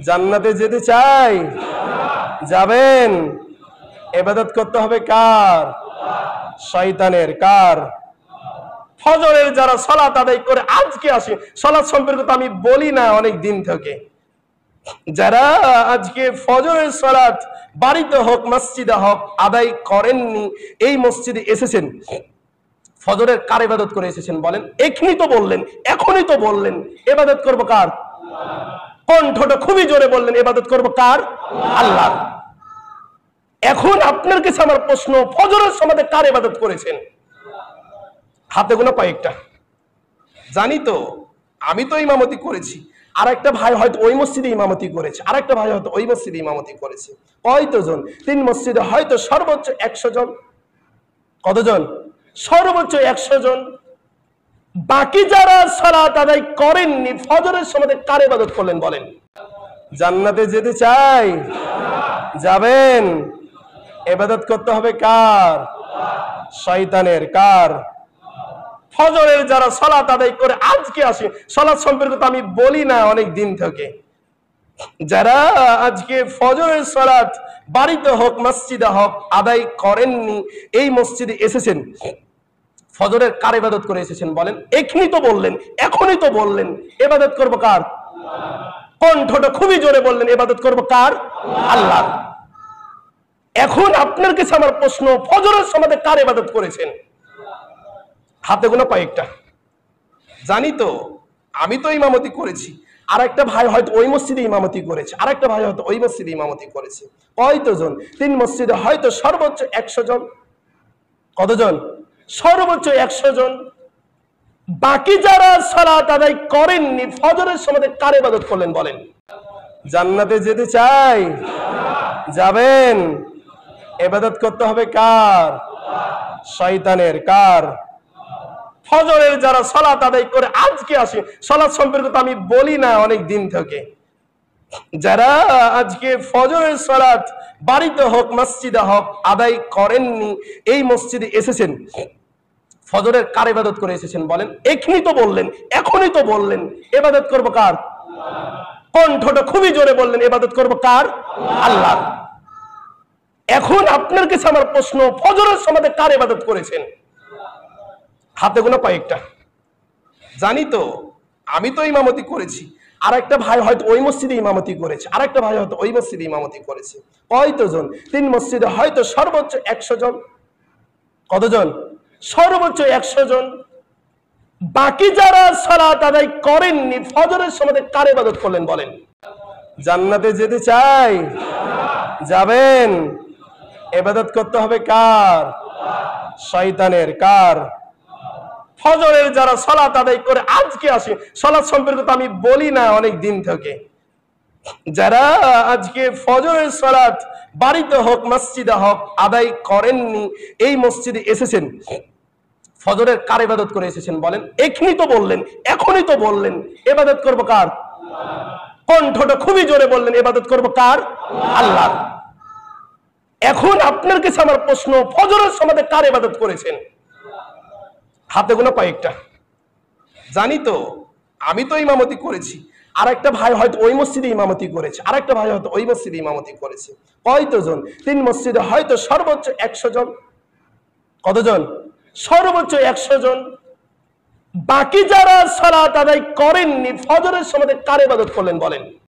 জান্নাতে যেতে চাই, যাবেন। ইবাদত করতে হবে কার? শয়তানের। কার? ফজরের যারা সালাত আদায় করে আজকে আসে, সালাত সম্পর্কে তো আমি বলি না অনেক দিন থেকে, যারা আজকে ফজরের সালাত বাড়িতে হোক মসজিদে হোক আদায় করেননি, এই মসজিদে এসেছেন, ফজরের কার ইবাদত করে এসেছেন বলেন? এখনই তো বললেন, এখনই তো বললেন ইবাদত করব কার? কণ্ঠটা খুবই জোরে বললেন ইবাদত করব কার? আল্লাহ। এখন আপনার কাছে আমার প্রশ্ন, ফজরের সময় কার ইবাদত করেছেন? হাতে গোনা কয়েকটা। জানি তো, আমি তো ইমামতি করেছি, আর একটা ভাই হয়তো ওই মসজিদে ইমামতি করেছে, আর একটা ভাই হয়তো ওই মসজিদে ইমামতি করেছে। কয়জন? 3 মসজিদে হয়তো সর্বোচ্চ 100 জন। কতজন? সর্বোচ্চ 100 জন। বাকি যারা সালাত আদায় করেননি, ফজরের সময় কার ইবাদত করলেন বলেন? জান্নাতে যেতে চাই, যাবেন। ইবাদত করতে হবে কার? শয়তানের। কার? ফজরের যারা সালাত আদায় করে আজকে আসে, সালাত সম্পর্কে তো আমি বলি না অনেক দিন থেকে, যারা আজকে ফজরের সালাত বাড়িতে হোক মসজিদে হোক আদায় করেননি, এই মসজিদে এসেছেন, ফজরের কার ইবাদত করে এসেছেন বলেন? এখনই তো বললেন, এখনই তো বললেন ইবাদত করব কার? কণ্ঠটা খুবই জোরে বললেন ইবাদত করব কার? আল্লাহ। এখন আপনার কাছে আমার প্রশ্ন, ফজরের সময় কার ইবাদত করেছেন? হাতে গোনা কয়েকটা। জানি তো, আমি তো ইমামতি করেছি, আর একটা ভাই হয়তো ওই মসজিদে ইমামতি করেছে, আর একটা ভাই হয়তো ওই মসজিদে ইমামতি করেছে। কয়জন? 3 মসজিদে হয়তো সর্বোচ্চ 100 জন। কতজন? সর্বোচ্চ 100 জন। বাকি যারা সালাত আদায় করেননি, ফজরের সময় কার ইবাদত করলেন বলেন? জান্নাতে যেতে চাই, যাবেন। ইবাদত করতে হবে কার? শয়তানের। কার? ফজরের যারা সালাত আদায় করে আজকে আসে, সালাত সম্পর্কে তো আমি বলি না অনেক দিন থেকে, যারা আজকে ফজরের সালাত বাড়িতে হোক মসজিদে হোক আদায় করেননি, এই মসজিদে এসেছেন, ফজরের কার ইবাদত করে এসেছেন বলেন? এখনই তো বললেন, এখনই তো বললেন ইবাদত করব কার? কণ্ঠটা খুবই জোরে বললেন ইবাদত করব কার? আল্লাহ। এখন আপনার কাছে আমার প্রশ্ন, ফজরের সময় কার ইবাদত করেছেন? হাতে গোনা কয়েকটা। জানি তো, আমি তো ইমামতি করেছি, আর একটা ভাই হয়তো ওই মসজিদে ইমামতি করেছে, আর একটা ভাই হয়তো ওই মসজিদে ইমামতি করেছে। কয়জন? 3 মসজিদে হয়তো সর্বোচ্চ 100 জন। কতজন? সর্বোচ্চ 100 জন। বাকি যারা সালাত আদায় করেননি, ফজরের সময় কার ইবাদত করলেন বলেন? জান্নাতে যেতে চাই, যাবেন। ইবাদত করতে হবে কার? শয়তানের। কার? ফজরের যারা সালাত আদায় করে আজকে আসে, সালাত সম্পর্কে তো আমি বলি না অনেক দিন থেকে, যারা আজকে ফজরের সালাত বাড়িতে হোক মসজিদে হোক আদায় করেননি, এই মসজিদে এসেছেন, ফজরের কার ইবাদত করে এসেছেন বলেন? এখনই তো বললেন, এখনই তো বললেন ইবাদত করব কার? কণ্ঠটা খুবই জোরে বললেন ইবাদত করব কার? আল্লাহ। এখন আপনার কাছে আমার প্রশ্ন, ফজরের সময় কার ইবাদত করেছেন? হাতে গোনা কয়েকটা। জানি তো, আমি তো ইমামতি করেছি, আর একটা ভাই হয়তো ওই মসজিদে ইমামতি করেছে, আর একটা ভাই হয়তো ওই মসজিদে ইমামতি করেছে। কয়জন? 3 মসজিদে হয়তো সর্বোচ্চ 100 জন। কতজন? সর্বোচ্চ 100 জন। বাকি যারা সালাত আদায় করেননি, ফজরের সময় কার ইবাদত করলেন বলেন?